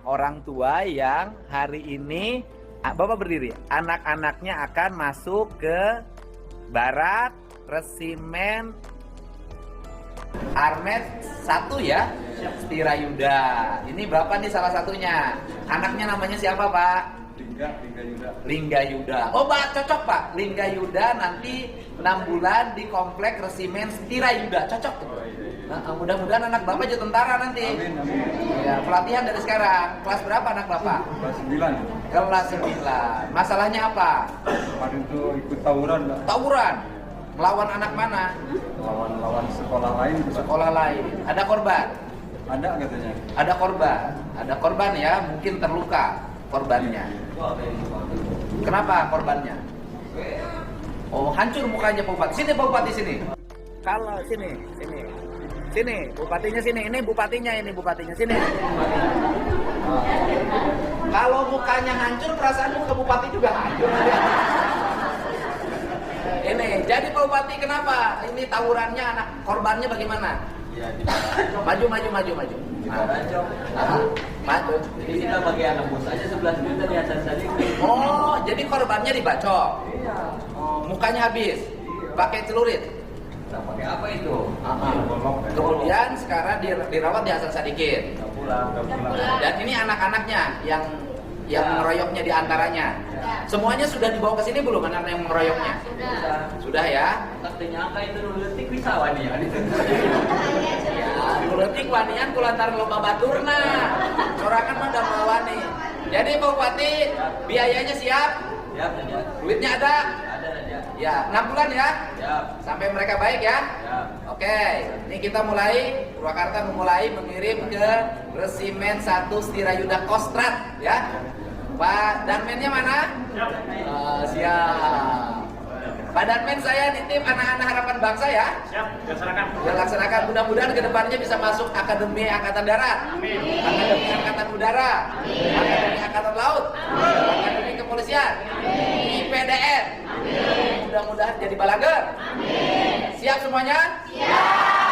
Orang tua yang hari ini Bapak berdiri, anak-anaknya akan masuk ke Barat Resimen Armet 1 ya, Stirayuda. Ini Bapak nih salah satunya. Anaknya namanya siapa Pak? Lingga Yuda. Lingga Yuda. Oh Pak, cocok Pak. Lingga Yuda nanti 6 bulan di komplek Resimen Stirayuda. Cocok tuh. Mudah-mudahan anak Bapak jadi tentara nanti. Amin, amin. Ya, pelatihan dari sekarang. Kelas berapa anak Bapak? Kelas 9. Kelas 9. Masalahnya apa? Kemarin tuh ikut tawuran, Pak. Tawuran. Melawan anak mana? Lawan sekolah lain, Pak. Sekolah lain. Ada korban? Ada katanya. Ada korban. Ada korban ya, mungkin terluka korbannya. Kenapa korbannya? Oh, hancur mukanya Pak Bupati. Sini Pak Bupati sini. Kalau sini. Sini, bupatinya sini. Ini bupatinya sini. Kalau mukanya hancur, perasaan muka bupati juga hancur. Ini, jadi Pak Bupati kenapa? Ini tawurannya anak korbannya bagaimana? Ya, Maju. Maju. jadi kita bagi anak bos aja 11 juta di atas tadi. Oh, jadi korbannya dibacok. Iya. Oh, mukanya habis. Pakai celurit. Kita pakai apa itu? Kemudian sekarang dirawat di Hasan Sadikin. Udah pulang. Dan ini anak-anaknya yang mengeroyoknya di antaranya. Semuanya sudah dibawa ke sini belum anak yang mengeroyoknya? Sudah ya? Artinya angka itu dulu detik bisa wani ya. Ya, detik wanian kulantaran lomba baturna. Sorangan mah udah mau wani. Jadi Pak Bupati, biayanya siap? Siap aja. Duitnya ada? Ada aja. Ya, 6 bulan ya? Siap. Sampai mereka baik ya? Siap. Oke, ini kita mulai, Purwakarta memulai mengirim ke Resimen 1 Stirayuda Kostrat ya. Pak Danmennya mana? Siap. Siap. Pak Danmen, saya nitip anak-anak harapan bangsa ya. Siap, dilaksanakan. Dilaksanakan, mudah-mudahan kedepannya bisa masuk Akademi Angkatan Darat, Amin. Akademi Angkatan Udara, Akademi Angkatan Laut, Akademi Kepolisian, IPDN. Mudah-mudahan jadi balager. Siap semuanya? Siap.